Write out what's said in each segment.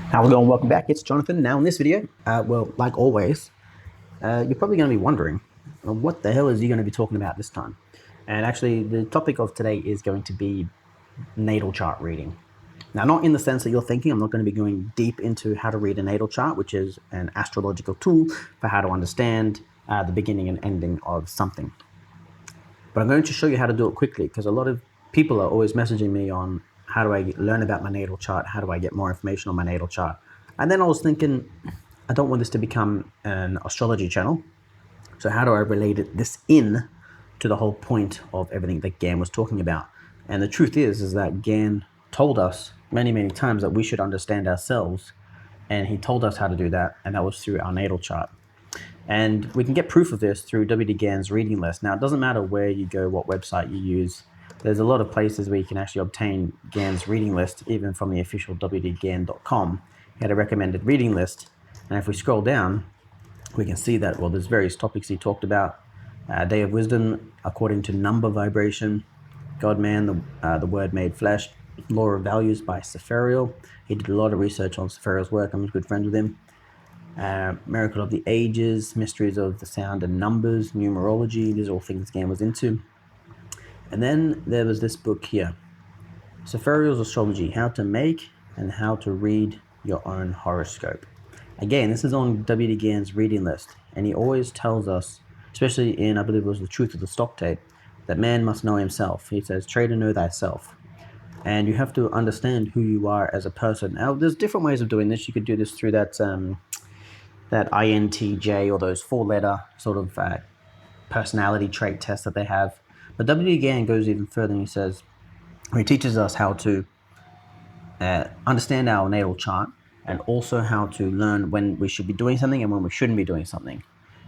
How's it going? Welcome back. It's Jonathan. Now in this video, well, like always, you're probably going to be wondering, what the hell is he going to be talking about this time? And actually, the topic of today is going to be natal chart reading. Now, not in the sense that you're thinking. I'm not going to be going deep into how to read a natal chart, which is an astrological tool for how to understand the beginning and ending of something. But I'm going to show you how to do it quickly, because a lot of people are always messaging me on how do I learn about my natal chart? How do I get more information on my natal chart? And then I was thinking, I don't want this to become an astrology channel. So how do I relate this in to the whole point of everything that Gann was talking about? And the truth is that Gann told us many, many times that we should understand ourselves. And he told us how to do that. And that was through our natal chart. And we can get proof of this through WD Gann's reading list. Now, it doesn't matter where you go, what website you use. There's a lot of places where you can actually obtain Gann's reading list, even from the official WDGann.com. He had a recommended reading list. And if we scroll down, we can see that, well, there's various topics he talked about. Day of Wisdom, according to number vibration. God-Man, the Word Made Flesh. Law of Values by Saphariel. He did a lot of research on Saphariel's work. I'm good friends with him. Miracle of the Ages, Mysteries of the Sound and Numbers, Numerology. These are all things Gann was into. And then there was this book here, Saphariel's Astrology, How to Make and How to Read Your Own Horoscope. Again, this is on WD Gann's reading list, and he always tells us, especially in, I believe it was The Truth of the Stock Tape, that man must know himself. He says, trader, know thyself. And you have to understand who you are as a person. Now, there's different ways of doing this. You could do this through that INTJ, or those four-letter sort of personality trait tests that they have. But WD Gann goes even further, and he says, he teaches us how to understand our natal chart, and also how to learn when we should be doing something and when we shouldn't be doing something.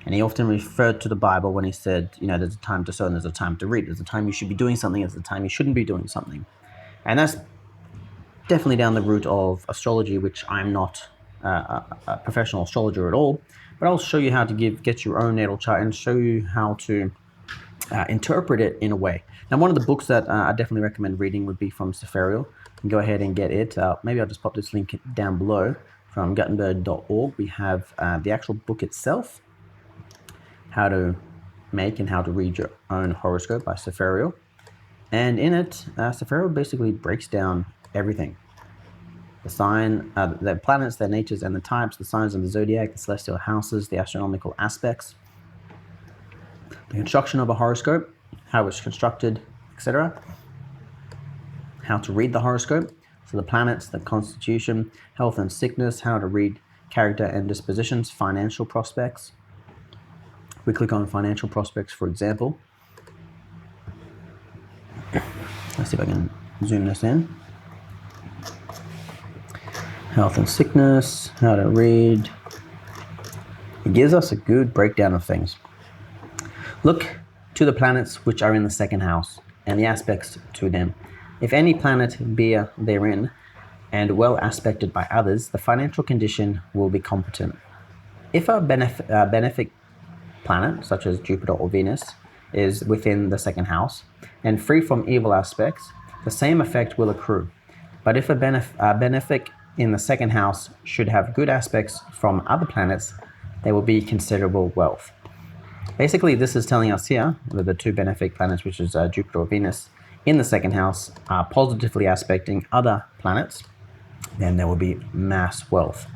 And he often referred to the Bible when he said, there's a time to sow and there's a time to reap. There's a time you should be doing something, there's a time you shouldn't be doing something. And that's definitely down the route of astrology, which I'm not a professional astrologer at all. But I'll show you how to get your own natal chart and show you how to interpret it in a way. Now, one of the books that I definitely recommend reading would be from Saphariel. You can go ahead and get it. Maybe I'll just pop this link down below from Gutenberg.org. We have the actual book itself, How to Make and How to Read Your Own Horoscope by Saphariel. And in it, Saphariel basically breaks down everything. The sign, the planets, their natures and the types, the signs of the zodiac, the celestial houses, the astronomical aspects, the construction of a horoscope, how it's constructed, etc. How to read the horoscope, so the planets, the constitution, health and sickness, how to read character and dispositions, financial prospects. We click on financial prospects, for example. Let's see if I can zoom this in. Health and sickness, how to read. It gives us a good breakdown of things. Look to the planets which are in the second house and the aspects to them. If any planet be therein and well aspected by others, the financial condition will be competent. If a benefic planet, such as Jupiter or Venus, is within the second house and free from evil aspects, the same effect will accrue. But if a benefic in the second house should have good aspects from other planets, there will be considerable wealth. Basically, this is telling us here that the two benefic planets, which is Jupiter or Venus, in the second house are positively aspecting other planets, then there will be mass wealth.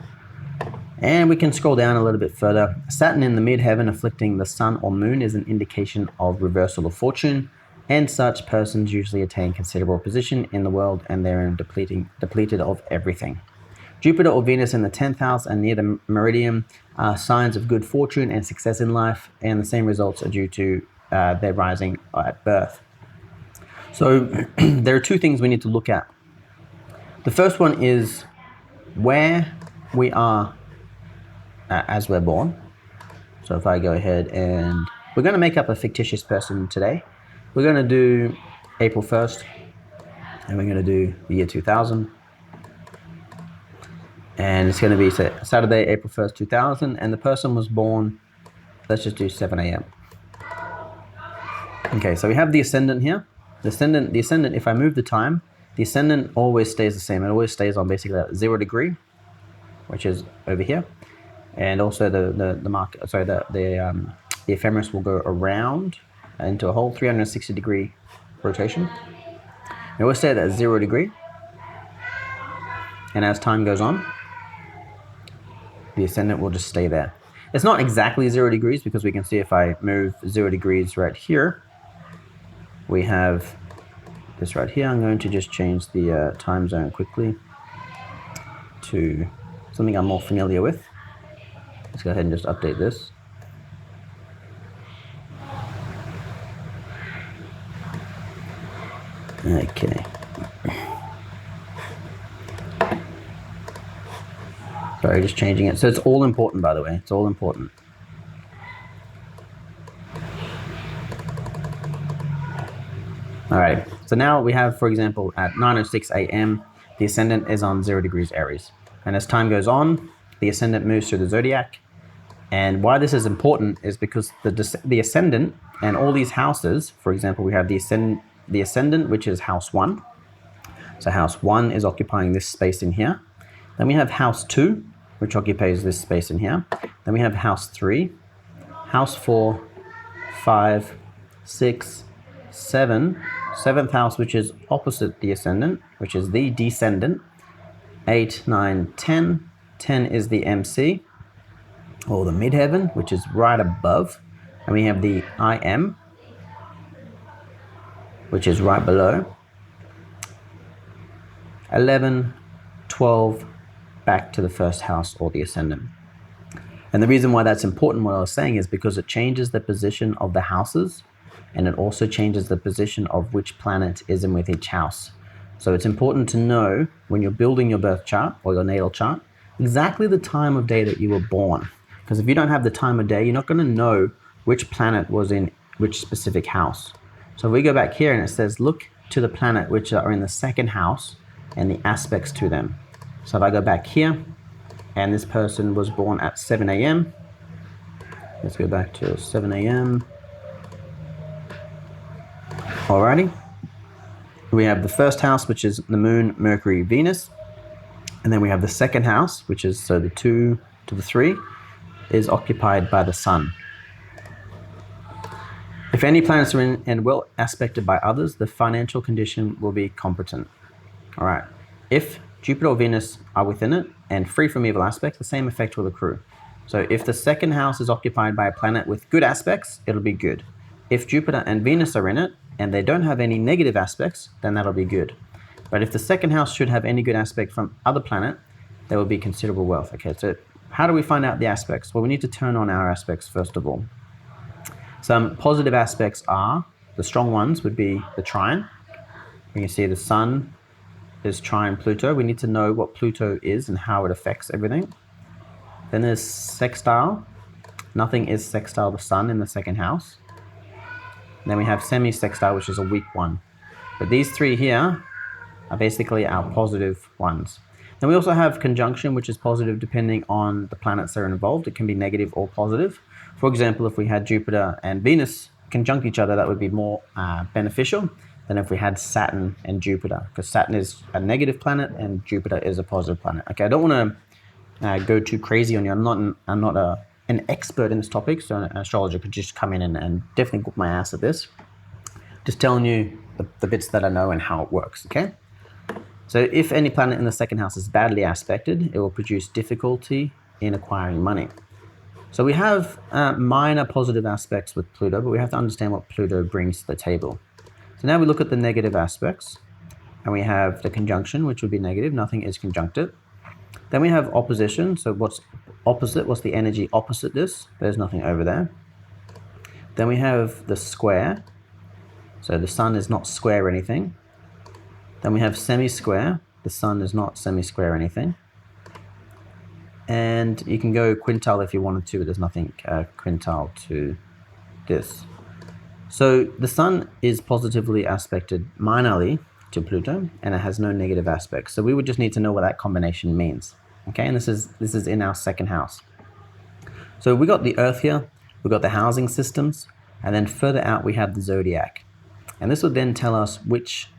And we can scroll down a little bit further. Saturn in the midheaven afflicting the sun or moon is an indication of reversal of fortune, and such persons usually attain considerable position in the world and therein depleted of everything. Jupiter or Venus in the 10th house and near the meridian are signs of good fortune and success in life, and the same results are due to their rising at birth. So there are two things we need to look at. The first one is where we are as we're born. So if I go ahead and we're going to make up a fictitious person today. We're going to do April 1st, and we're going to do the year 2000. And it's going to be Saturday, April 1st, 2000, and the person was born, let's just do 7 a.m. Okay, so we have the ascendant here. The ascendant, if I move the time, the ascendant always stays the same. It always stays on basically at 0 degree. which is over here, and also the ephemeris will go around into a whole 360-degree rotation. It will stay at 0 degree, and as time goes on, the ascendant will just stay there. It's not exactly 0 degrees, because we can see if I move 0 degrees right here, we have this right here. I'm going to just change the time zone quickly to something I'm more familiar with. Let's go ahead and just update this. Okay. Sorry, just changing it. So it's all important, by the way. It's all important. All right. So now we have, for example, at 9:06 a.m., the ascendant is on 0 degrees Aries. And as time goes on, the ascendant moves through the zodiac. And why this is important is because the ascendant and all these houses, for example, we have the ascendant, which is house 1. So house 1 is occupying this space in here. Then we have house 2, which occupies this space in here. Then we have house 3, house 4, 5, 6, 7, 7th house, which is opposite the ascendant, which is the descendant, 8, 9, 10. 10 is the MC, or the midheaven, which is right above. And we have the IM, which is right below. 11, 12, back to the first house or the ascendant. And the reason why that's important, what I was saying, is because it changes the position of the houses, and it also changes the position of which planet is in with each house. So it's important to know, when you're building your birth chart or your natal chart, exactly the time of day that you were born. Because if you don't have the time of day, you're not going to know which planet was in which specific house. So if we go back here and it says, look to the planet which are in the 2nd house and the aspects to them. So if I go back here, and this person was born at 7 a.m. Let's go back to 7 a.m. Alrighty. We have the 1st house, which is the Moon, Mercury, Venus. And then we have the 2nd house, which is, so the 2 to the 3, is occupied by the Sun. If any planets are in and well aspected by others, the financial condition will be competent. All right. If Jupiter or Venus are within it and free from evil aspects, the same effect will accrue. So if the 2nd house is occupied by a planet with good aspects, it'll be good. If Jupiter and Venus are in it and they don't have any negative aspects, then that'll be good. But if the 2nd house should have any good aspect from other planet, there will be considerable wealth. Okay, so how do we find out the aspects? Well, we need to turn on our aspects first of all. Some positive aspects are, the strong ones would be the trine. You can see the Sun is trine Pluto. We need to know what Pluto is and how it affects everything. Then there's sextile. Nothing is sextile the Sun in the 2nd house. And then we have semi-sextile, which is a weak one. But these 3 here are basically our positive ones. Then we also have conjunction, which is positive depending on the planets that are involved. It can be negative or positive. For example, if we had Jupiter and Venus conjunct each other, that would be more beneficial than if we had Saturn and Jupiter, because Saturn is a negative planet and Jupiter is a positive planet. Okay, I don't want to go too crazy on you. I'm not an expert in this topic, so an astrologer could just come in and definitely whoop my ass at this. Just telling you the bits that I know and how it works, okay? So if any planet in the 2nd house is badly aspected, it will produce difficulty in acquiring money. So we have minor positive aspects with Pluto, but we have to understand what Pluto brings to the table. So now we look at the negative aspects, and we have the conjunction, which would be negative. Nothing is conjuncted. Then we have opposition. So what's opposite? What's the energy opposite this? There's nothing over there. Then we have the square. So the Sun is not square anything. Then we have semi-square. The Sun is not semi-square anything. And you can go quintile if you wanted to, but there's nothing quintile to this. So the Sun is positively aspected minorly to Pluto, and it has no negative aspects. So we would just need to know what that combination means. Okay, and this is in our 2nd house. So we got the Earth here, we got the housing systems, and then further out we have the zodiac. And this would then tell us which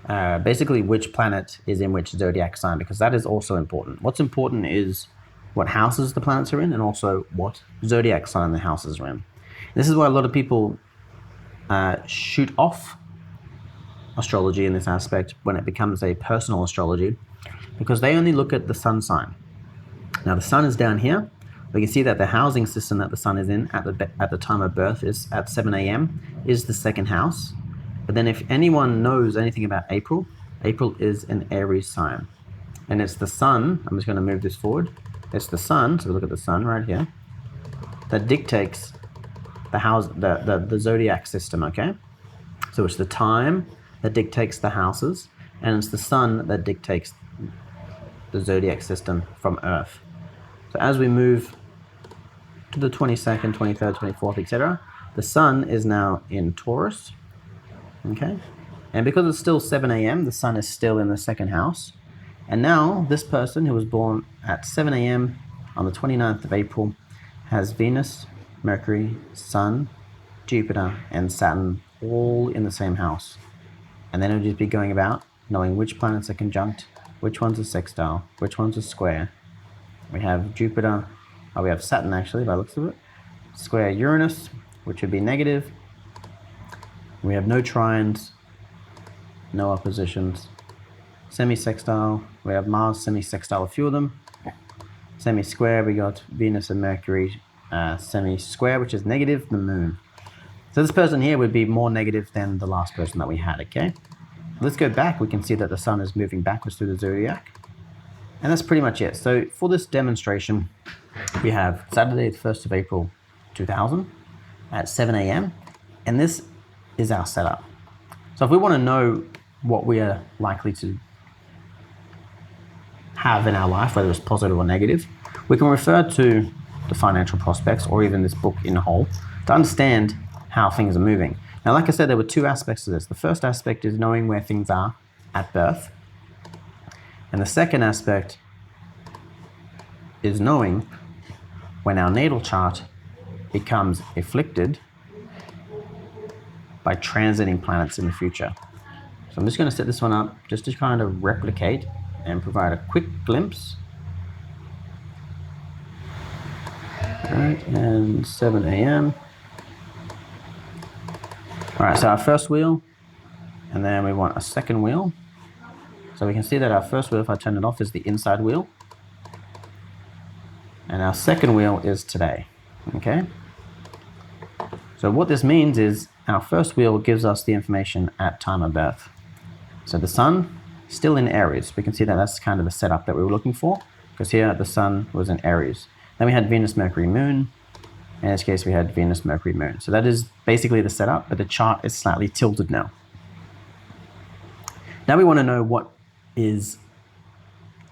basically which planet is in which zodiac sign, because that is also important. What's important is what houses the planets are in, and also what zodiac sign the houses are in. This is why a lot of people shoot off astrology in this aspect when it becomes a personal astrology, because they only look at the sun sign. Now the sun is down here. We can see that the housing system that the sun is in at the time of birth is at 7 a.m. is the second house. But then if anyone knows anything about April, April is an Aries sign. And it's the sun, I'm just going to move this forward. It's the sun, so we look at the sun right here, that dictates the zodiac system, okay? So it's the time that dictates the houses, and it's the sun that dictates the zodiac system from Earth. So as we move to the 22nd, 23rd, 24th, etc., the sun is now in Taurus, okay? And because it's still 7 a.m., the sun is still in the second house. And now this person who was born at 7 a.m. on the 29th of April has Venus, Mercury, Sun, Jupiter, and Saturn all in the same house. And then it'll just be going about knowing which planets are conjunct, which one's a sextile, which one's a square. We have Jupiter, we have Saturn actually by the looks of it, square Uranus, which would be negative. We have no trines, no oppositions. Semi-sextile, we have Mars semi-sextile, a few of them. Semi-square, we got Venus and Mercury semi-square, which is negative, the moon. So this person here would be more negative than the last person that we had, okay? Let's go back. We can see that the sun is moving backwards through the zodiac. And that's pretty much it. So for this demonstration, we have Saturday, the 1st of April, 2000 at 7 a.m. And this is our setup. So if we want to know what we are likely to have in our life, whether it's positive or negative, we can refer to the financial prospects or even this book in whole to understand how things are moving. Now, like I said, there were two aspects to this. The first aspect is knowing where things are at birth. And the second aspect is knowing when our natal chart becomes afflicted by transiting planets in the future. So I'm just going to set this one up just to kind of replicate and provide a quick glimpse. All right, and 7 a.m. All right, so our first wheel, and then we want a second wheel. So we can see that our first wheel, if I turn it off, is the inside wheel. And our second wheel is today, okay? So what this means is our first wheel gives us the information at time of birth. So the sun, still in Aries. We can see that that's kind of the setup that we were looking for, because here the sun was in Aries. Then we had Venus, Mercury, Moon. In this case, we had Venus, Mercury, Moon. So that is basically the setup, but the chart is slightly tilted now. Now we want to know what is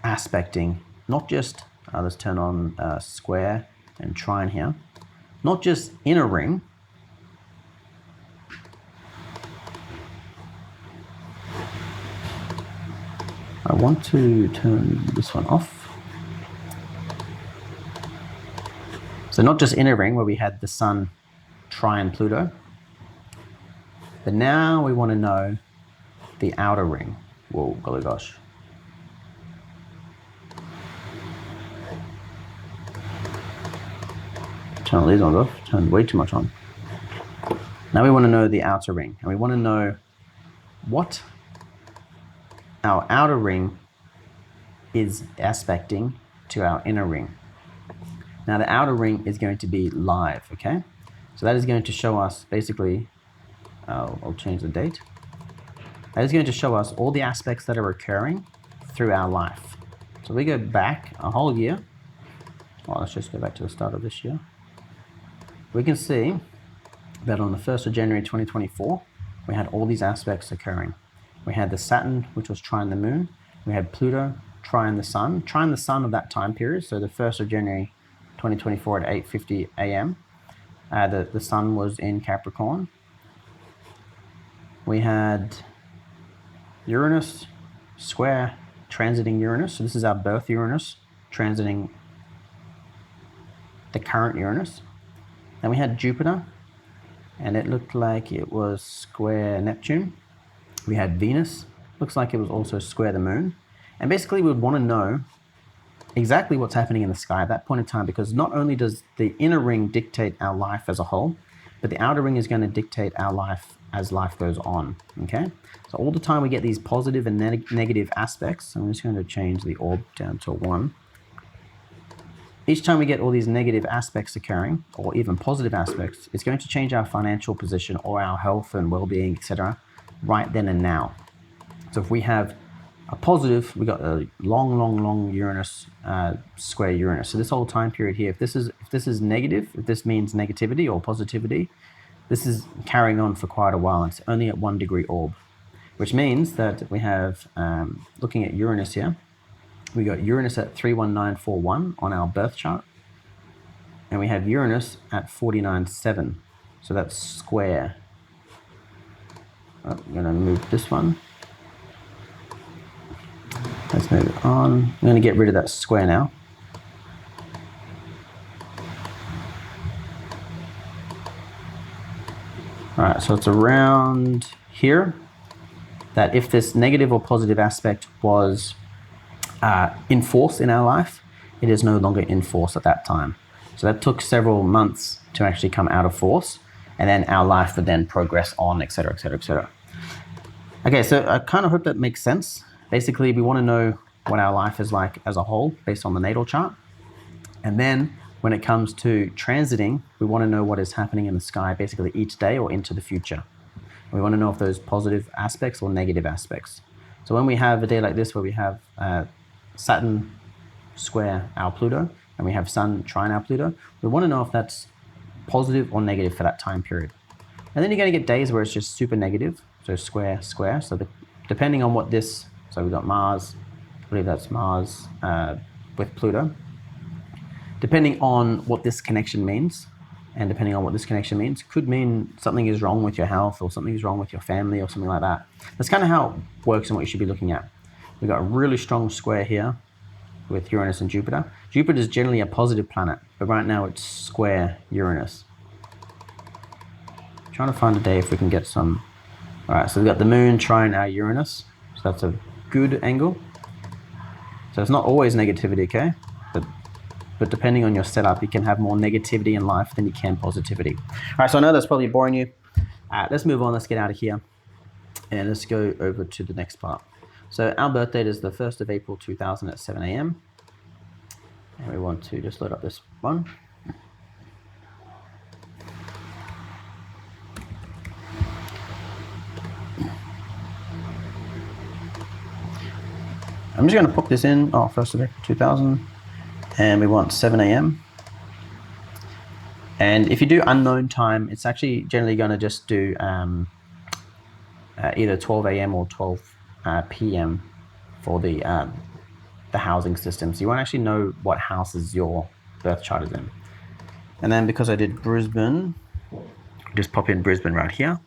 aspecting, not just, let's turn on square and trine here, not just in a ring, I want to turn this one off. So not just in a ring where we had the sun, trine Pluto, but now we want to know the outer ring. Whoa, golly gosh. Turn all these ones off, turned way too much on. Now we want to know the outer ring, and we want to know what our outer ring is aspecting to our inner ring. Now the outer ring is going to be live, okay? So that is going to show us basically, I'll change the date. That is going to show us all the aspects that are occurring through our life. So we go back a whole year. Well, let's just go back to the start of this year. We can see that on the 1st of January 2024, we had all these aspects occurring. We had the Saturn, which was trine the moon. We had Pluto, trine the sun of that time period. So the 1st of January 2024 at 8:50 a.m. The sun was in Capricorn. We had Uranus, square, transiting Uranus. So this is our birth Uranus, transiting the current Uranus. Then we had Jupiter, and it looked like it was square Neptune. We had Venus, looks like it was also square the moon. And basically we would want to know exactly what's happening in the sky at that point in time, because not only does the inner ring dictate our life as a whole, but the outer ring is going to dictate our life as life goes on, okay? So all the time we get these positive and negative aspects. I'm just going to change the orb down to 1. Each time we get all these negative aspects occurring, or even positive aspects, it's going to change our financial position or our health and well-being, etc., right then and now. So if we have a positive, we got a long Uranus, square Uranus. So this whole time period here, if this is negative, if this means negativity or positivity, this is carrying on for quite a while. It's only at 1 degree orb, which means that we have, looking at Uranus here, we got Uranus at 31941 on our birth chart, and we have Uranus at 497. So that's square. Oh, I'm going to move this one. Let's move it on. I'm going to get rid of that square now. All right, so it's around here that if this negative or positive aspect was in force in our life, it is no longer in force at that time. So that took several months to actually come out of force, and then our life would then progress on, etc., etc., etc. Okay, so I kind of hope that makes sense. Basically, we want to know what our life is like as a whole based on the natal chart. And then when it comes to transiting, we want to know what is happening in the sky basically each day or into the future. We want to know if those positive aspects or negative aspects. So when we have a day like this where we have Saturn square our Pluto and we have Sun trine our Pluto, we want to know if that's positive or negative for that time period. And then you're going to get days where it's just super negative, so square, square. So depending on what this, so we've got Mars, I believe that's Mars with Pluto. Depending on what this connection means, and depending on what this connection means, could mean something is wrong with your health or something is wrong with your family or something like that. That's kind of how it works and what you should be looking at. We've got a really strong square here with Uranus and Jupiter. Jupiter is generally a positive planet, but right now it's square Uranus. I'm trying to find a day if we can get some. All right, so we've got the moon trine our Uranus, so that's a good angle. So it's not always negativity, okay? But depending on your setup, you can have more negativity in life than you can positivity. All right, so I know that's probably boring you. Let's move on, let's get out of here. And let's go over to the next part. So our birth date is the 1st of April 2000 at 7 a.m. And we want to just load up this one. I'm just going to put this in, 1st of April 2000. And we want 7 a.m. And if you do unknown time, it's actually generally going to just do either 12 a.m. or 12 p.m. for the housing system. So you won't actually know what houses your birth chart is in. And then because I did Brisbane, just pop in Brisbane right here.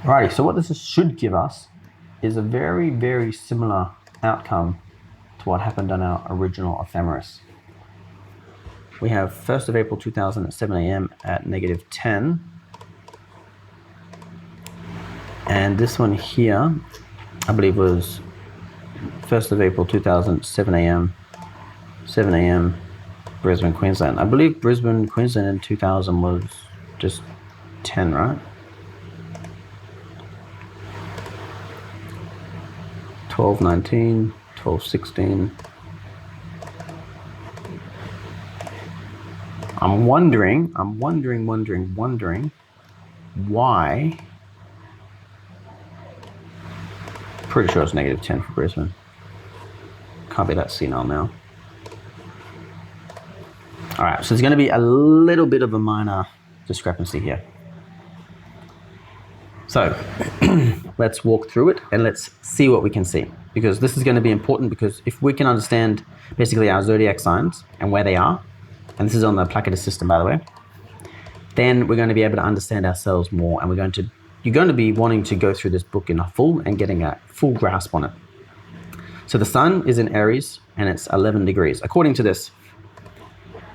Alrighty, so what this should give us is a very, very similar outcome to what happened on our original ephemeris. We have 1st of April 2000 at 7 a.m. at -10. And this one here, I believe was 1st of April 2000, 7 a.m., Brisbane, Queensland. I believe Brisbane, Queensland in 2000 was just 10, right? 12:19, 12:16. I'm wondering why. Pretty sure it's -10 for Brisbane. Can't be that senile now. All right, so there's going to be a little bit of a minor discrepancy here. So let's walk through it and let's see what we can see, because this is going to be important, because if we can understand basically our zodiac signs and where they are, and this is on the Placidus system, by the way, then we're going to be able to understand ourselves more, and you're going to be wanting to go through this book in a full and getting a full grasp on it. So the sun is in Aries and it's 11 degrees. According to this,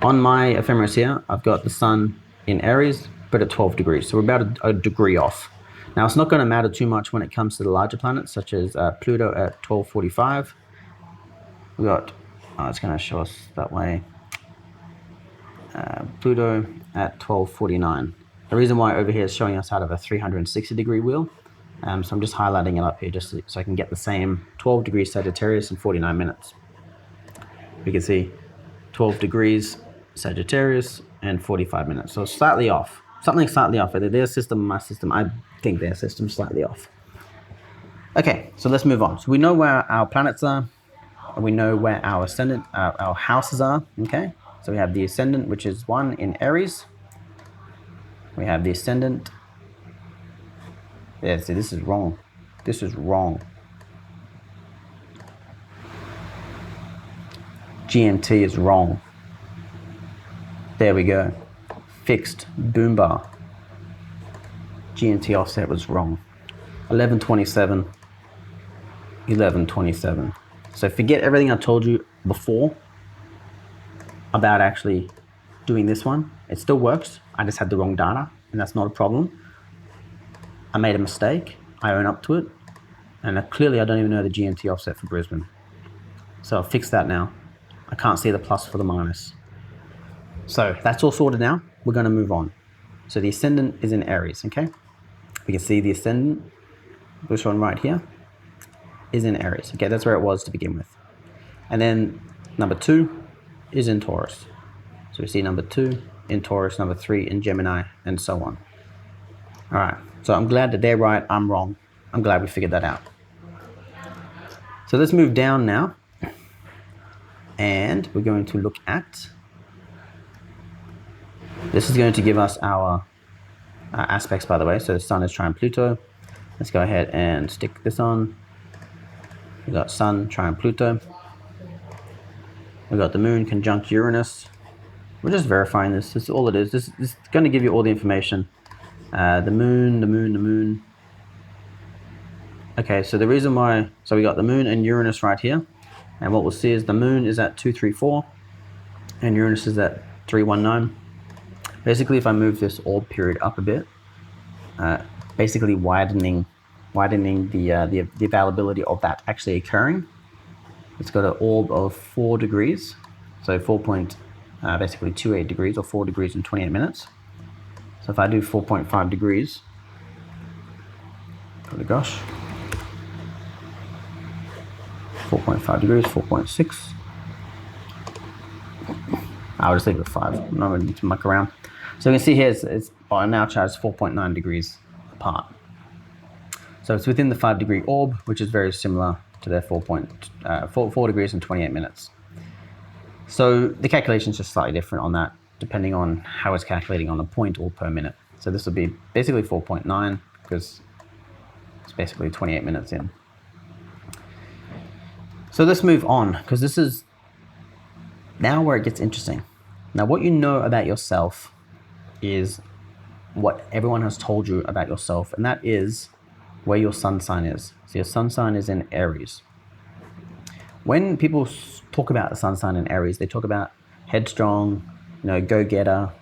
On my ephemeris here, I've got the sun in Aries, but at 12 degrees. So we're about a degree off. Now, it's not going to matter too much when it comes to the larger planets, such as Pluto at 12:45. We got, it's going to show us that way. Pluto at 12:49. The reason why over here is showing us out of a 360-degree wheel. So I'm just highlighting it up here just so I can get the same 12 degrees Sagittarius in 49 minutes. We can see 12 degrees Sagittarius and 45 minutes. So slightly off. Something slightly off. Either their system or my system. I think their system's slightly off. Okay, so let's move on. So we know where our planets are. And we know where our ascendant, our houses are. Okay, so we have the ascendant, which is 1 in Aries. We have the ascendant. Yeah, see, this is wrong. This is wrong. GMT is wrong. There we go. Fixed boom bar. GMT offset was wrong. 1127. 1127. So forget everything I told you before about actually doing this one. It still works. I just had the wrong data, and that's not a problem. I made a mistake. I own up to it. And clearly I don't even know the GMT offset for Brisbane. So I'll fix that now. I can't see the plus for the minus. So that's all sorted now. We're going to move on. So the ascendant is in Aries, okay? We can see the ascendant, this one right here, is in Aries. Okay, that's where it was to begin with. And then number 2 is in Taurus. So we see number 2 in Taurus, number 3 in Gemini, and so on. All right, so I'm glad that they're right, I'm wrong. I'm glad we figured that out. So let's move down now. And we're going to look at, this is going to give us our aspects, by the way. So the sun is trine Pluto. Let's go ahead and stick this on. We've got sun trine Pluto. We've got the moon conjunct Uranus. We're just verifying this. This is all it is. This is going to give you all the information. The moon. Okay, so the reason why, so we got the moon and Uranus right here. And what we'll see is the moon is at 234 and Uranus is at 319. Basically, if I move this orb period up a bit, basically widening the availability of that actually occurring. It's got an orb of 4 degrees, so basically 28 degrees or 4 degrees in 28 minutes. So if I do 4.5 degrees, oh gosh, 4.5 degrees, 4.6. I'll just leave it at 5. I'm not going to muck around. So you can see here, it's on our chart, it's 4.9 degrees apart. So it's within the 5 degree orb, which is very similar to their 4 degrees in 28 minutes. So the calculation is just slightly different on that, depending on how it's calculating on a point or per minute. So this will be basically 4.9 because it's basically 28 minutes in. So let's move on, because this is now where it gets interesting. Now, what you know about yourself is what everyone has told you about yourself, and that is where your sun sign is. So your sun sign is in Aries. When people talk about the sun sign in Aries, they talk about headstrong, go-getter,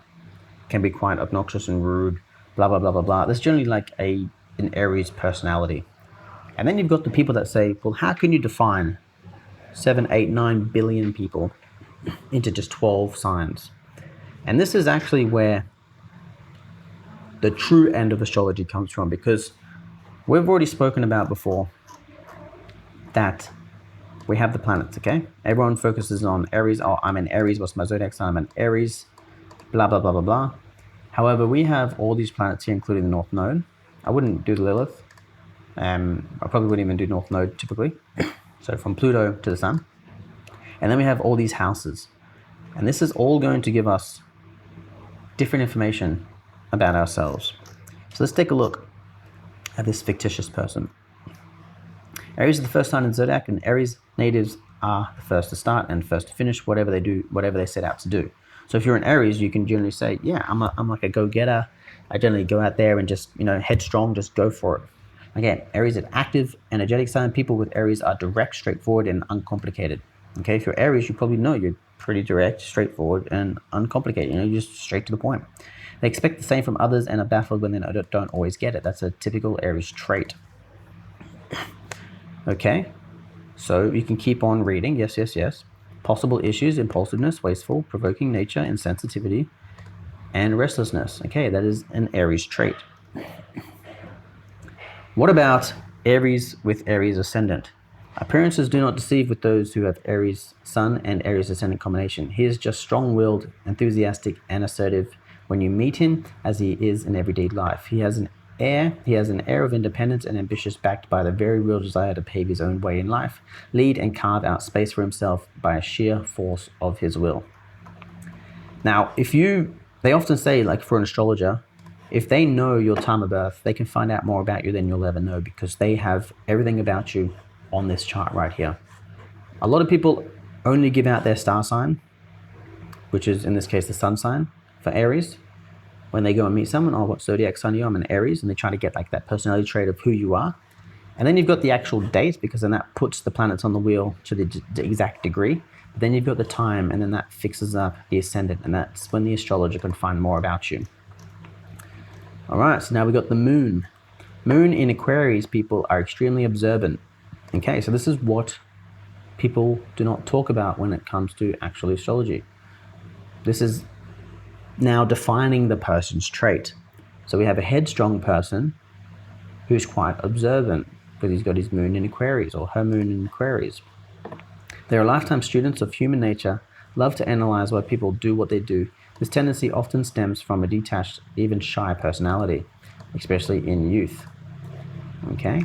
can be quite obnoxious and rude, blah, blah, blah, blah, blah. That's generally like an Aries personality. And then you've got the people that say, well, how can you define 7, 8, 9 billion people into just 12 signs? And this is actually where the true end of astrology comes from, because we've already spoken about before that we have the planets, okay? Everyone focuses on Aries. Oh, I'm in Aries. What's my zodiac sign? I'm in Aries. Blah, blah, blah, blah, blah. However, we have all these planets here, including the North Node. I wouldn't do the Lilith. I probably wouldn't even do North Node typically. So from Pluto to the Sun. And then we have all these houses. And this is all going to give us different information about ourselves. So let's take a look at this fictitious person. Aries is the first sign in Zodiac, and Aries natives are the first to start and first to finish whatever they do, whatever they set out to do. So if you're in Aries, you can generally say, yeah, I'm like a go-getter. I generally go out there and just, headstrong, just go for it. Again, Aries is an active, energetic sign. People with Aries are direct, straightforward, and uncomplicated. Okay, if you're Aries, you probably know you're pretty direct, straightforward, and uncomplicated. You know, just straight to the point. They expect the same from others and are baffled when they don't always get it. That's a typical Aries trait. Okay, so you can keep on reading. Yes, yes, yes. Possible issues: impulsiveness, wasteful, provoking nature, insensitivity, and restlessness. Okay, that is an Aries trait. What about Aries with Aries ascendant? Appearances do not deceive with those who have Aries Sun and Aries Ascendant combination. He is just strong-willed, enthusiastic, and assertive when you meet him, as he is in everyday life. He has an air of independence and ambitious, backed by the very real desire to pave his own way in life, lead and carve out space for himself by a sheer force of his will. Now, they often say, like for an astrologer, if they know your time of birth, they can find out more about you than you'll ever know, because they have everything about you on this chart right here. A lot of people only give out their star sign, which is in this case the sun sign for Aries. When they go and meet someone, oh, what zodiac sign are you? I'm an Aries, and they try to get like that personality trait of who you are. And then you've got the actual date, because then that puts the planets on the wheel to the exact degree. But then you've got the time, and then that fixes up the ascendant, and that's when the astrologer can find more about you. All right, so now we've got the moon. Moon in Aquarius people are extremely observant. Okay, so this is what people do not talk about when it comes to actual astrology. This is now defining the person's trait. So we have a headstrong person who's quite observant, because he's got his moon in Aquarius, or her moon in Aquarius. They are lifetime students of human nature, love to analyze why people do what they do. This tendency often stems from a detached, even shy personality, especially in youth. Okay?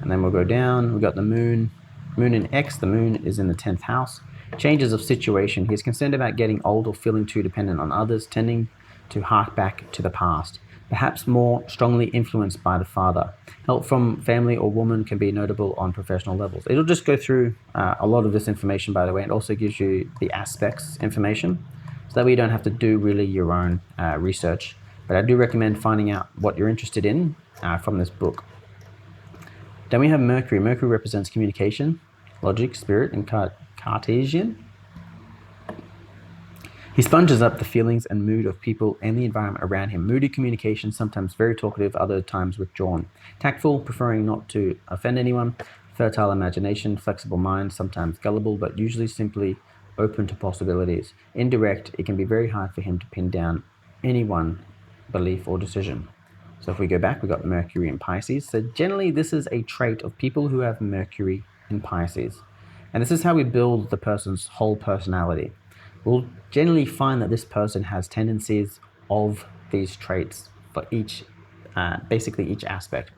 And then we'll go down. We've got the moon. Moon in X, the moon is in the 10th house. Changes of situation. He's concerned about getting old or feeling too dependent on others, tending to hark back to the past, perhaps more strongly influenced by the father. Help from family or woman can be notable on professional levels. It'll just go through a lot of this information, by the way. It also gives you the aspects information, so that way you don't have to do really your own research. But I do recommend finding out what you're interested in from this book. Then we have Mercury. Mercury represents communication, logic, spirit, and Cartesian. He sponges up the feelings and mood of people and the environment around him. Moody communication, sometimes very talkative, other times withdrawn. Tactful, preferring not to offend anyone. Fertile imagination, flexible mind, sometimes gullible, but usually simply open to possibilities. Indirect, it can be very hard for him to pin down any one belief or decision. So if we go back, we've got Mercury in Pisces. So generally, this is a trait of people who have Mercury in Pisces. And this is how we build the person's whole personality. We'll generally find that this person has tendencies of these traits for basically each aspect.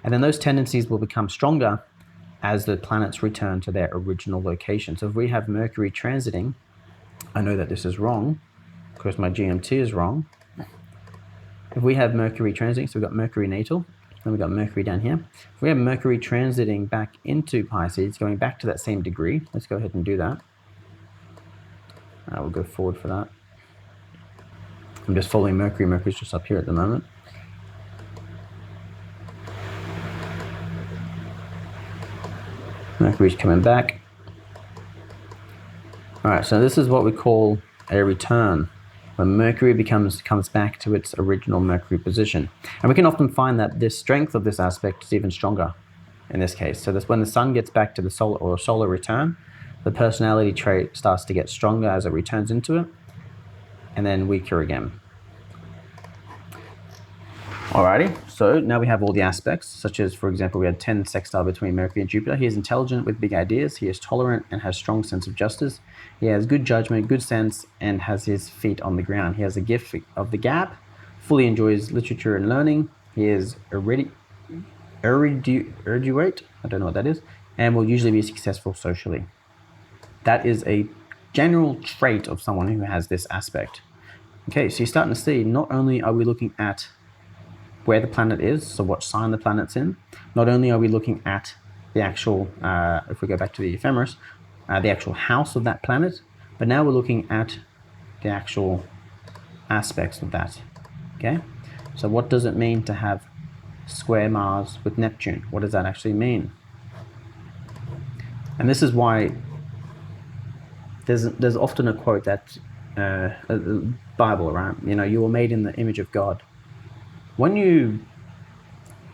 And then those tendencies will become stronger as the planets return to their original location. So if we have Mercury transiting, I know that this is wrong because my GMT is wrong. If we have Mercury transiting, so we've got Mercury natal, then we've got Mercury down here. If we have Mercury transiting back into Pisces, going back to that same degree, let's go ahead and do that. We'll go forward for that. I'm just following Mercury. Mercury's just up here at the moment. Mercury's coming back. All right, so this is what we call a return, when Mercury comes back to its original Mercury position. And we can often find that the strength of this aspect is even stronger in this case. So that's when the sun gets back to the solar return, the personality trait starts to get stronger as it returns into it, and then weaker again. Alrighty, so now we have all the aspects, such as, for example, we had 10 sextile between Mercury and Jupiter. He is intelligent with big ideas. He is tolerant and has strong sense of justice. He has good judgment, good sense, and has his feet on the ground. He has a gift of the gap, fully enjoys literature and learning. He is erudite, I don't know what that is, and will usually be successful socially. That is a general trait of someone who has this aspect. Okay, so you're starting to see, not only are we looking at where the planet is, so what sign the planet's in, not only are we looking at the actual, if we go back to the ephemeris, the actual house of that planet, but now we're looking at the actual aspects of that, okay? So what does it mean to have square Mars with Neptune? What does that actually mean? And this is why there's often a quote that Bible, right? You know, you were made in the image of God. When you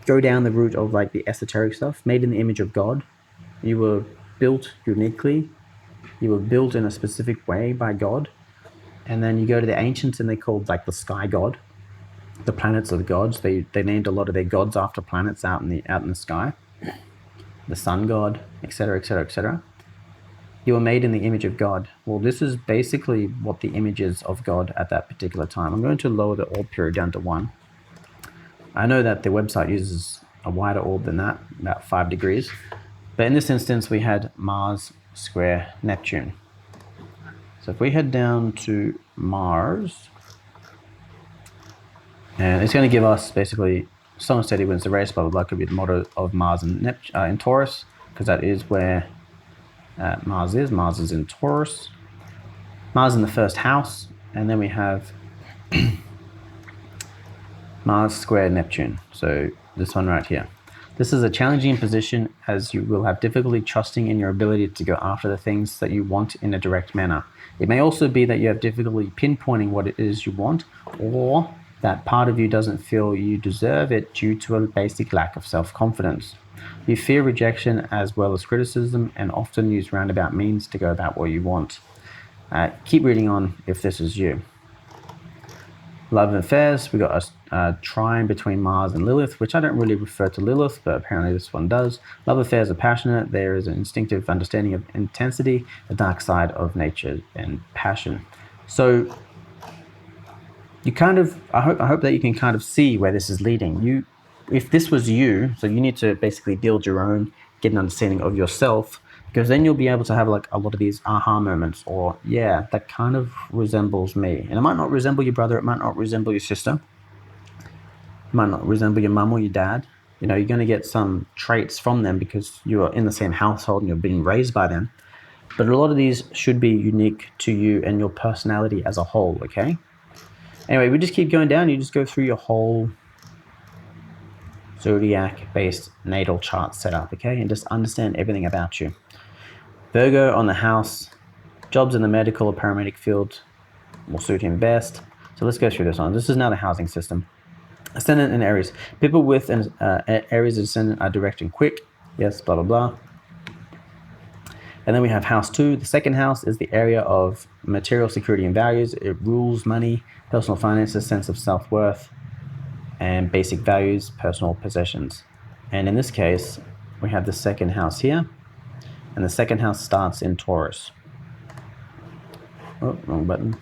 go down the route of like the esoteric stuff, made in the image of God, you were built uniquely. You were built in a specific way by God. And then you go to the ancients and they're called like the sky god, the planets of the gods. They named a lot of their gods after planets out in the sky. The sun god, etc., etc., etc. You were made in the image of God. Well, this is basically what the image is of God at that particular time. I'm going to lower the orb period down to 1. I know that the website uses a wider orb than that, about 5 degrees. But in this instance, we had Mars square Neptune. So if we head down to Mars, and it's going to give us basically sun steady wins the race, blah, blah, blah. Could be the motto of Mars and in Taurus, because that is where Mars is. Mars is in Taurus. Mars in the first house, and then we have Mars square Neptune. So this one right here. This is a challenging position as you will have difficulty trusting in your ability to go after the things that you want in a direct manner. It may also be that you have difficulty pinpointing what it is you want, or that part of you doesn't feel you deserve it due to a basic lack of self-confidence. You fear rejection as well as criticism and often use roundabout means to go about what you want. Keep reading on if this is you. Love and affairs, we got a trine between Mars and Lilith, which I don't really refer to Lilith, but apparently this one does. Love affairs are passionate. There is an instinctive understanding of intensity, the dark side of nature and passion. So you kind of, I hope that you can kind of see where this is leading. If this was you, so you need to basically build your own, get an understanding of yourself, because then you'll be able to have like a lot of these aha moments, or yeah, that kind of resembles me. And it might not resemble your brother, it might not resemble your sister, it might not resemble your mum or your dad. You know, you're going to get some traits from them because you are in the same household and you're being raised by them. But a lot of these should be unique to you and your personality as a whole, okay? Anyway, we just keep going down. You just go through your whole zodiac-based natal chart setup, okay? And just understand everything about you. Virgo on the house, jobs in the medical or paramedic field will suit him best. So let's go through this one. This is now the housing system. Ascendant and Aries. People with an Aries ascendant are direct and quick. Yes, blah, blah, blah. And then we have house 2. The second house is the area of material security and values. It rules money, personal finances, sense of self-worth, and basic values, personal possessions. And in this case, we have the second house here. And the second house starts in Taurus. Oh, wrong button.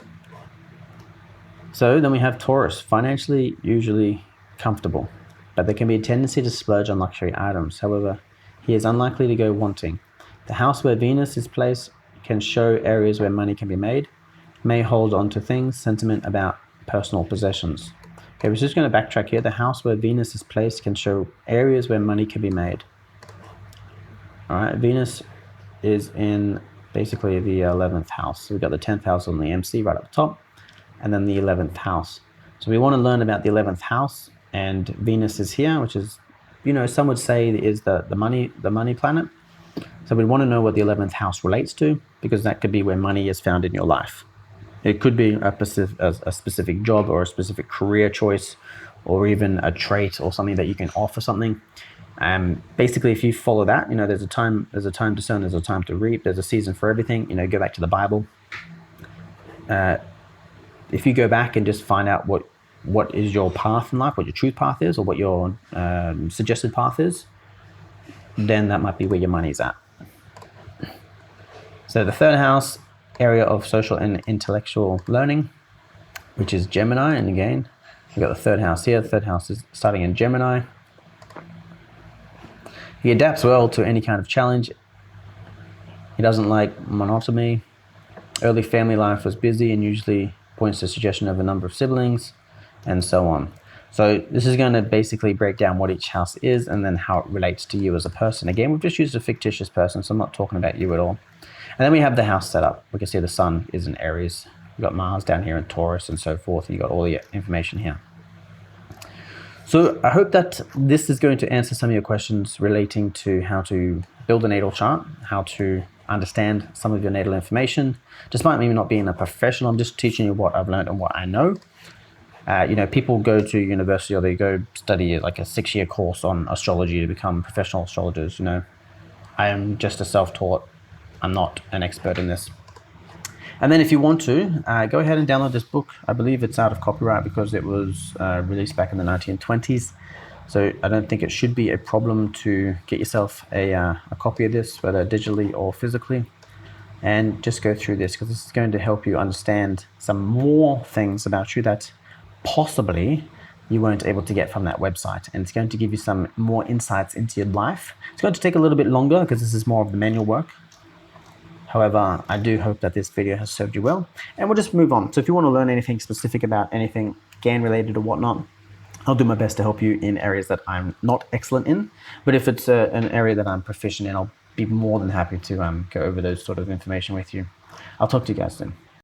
So then we have Taurus, financially usually comfortable, but there can be a tendency to splurge on luxury items. However, he is unlikely to go wanting. The house where Venus is placed can show areas where money can be made, may hold on to things, sentiment about personal possessions. Okay, we're just going to backtrack here. The house where Venus is placed can show areas where money can be made. All right, Venus is in basically the 11th house. So we've got the 10th house on the MC right up the top, and then the 11th house. So we want to learn about the 11th house, and Venus is here, which is, you know, some would say is the money planet. So we want to know what the 11th house relates to, because that could be where money is found in your life. It could be a specific job or a specific career choice, or even a trait or something that you can offer something. Basically, if you follow that, you know, there's a time to sow, there's a time to reap, there's a season for everything. You know, go back to the Bible. If you go back and just find out what is your path in life, what your truth path is, or what your suggested path is, then that might be where your money's at. So the third house, area of social and intellectual learning, which is Gemini. And again, we've got the third house here. The third house is starting in Gemini. He adapts well to any kind of challenge. He doesn't like monotony. Early family life was busy and usually points to suggestion of a number of siblings, and so on. So this is going to basically break down what each house is and then how it relates to you as a person. Again, we've just used a fictitious person, so I'm not talking about you at all. And then we have the house setup. We can see the sun is in Aries. We've got Mars down here in Taurus and so forth, and you've got all the information here. So I hope that this is going to answer some of your questions relating to how to build a natal chart, how to understand some of your natal information. Despite me not being a professional, I'm just teaching you what I've learned and what I know. People go to university or they go study like a 6-year course on astrology to become professional astrologers. I am just a self-taught. I'm not an expert in this. And then if you want to, go ahead and download this book. I believe it's out of copyright because it was released back in the 1920s. So I don't think it should be a problem to get yourself a copy of this, whether digitally or physically, and just go through this, because this is going to help you understand some more things about you that possibly you weren't able to get from that website. And it's going to give you some more insights into your life. It's going to take a little bit longer because this is more of the manual work. However, I do hope that this video has served you well, and we'll just move on. So if you want to learn anything specific about anything Gann related or whatnot, I'll do my best to help you in areas that I'm not excellent in. But if it's an area that I'm proficient in, I'll be more than happy to go over those sort of information with you. I'll talk to you guys soon.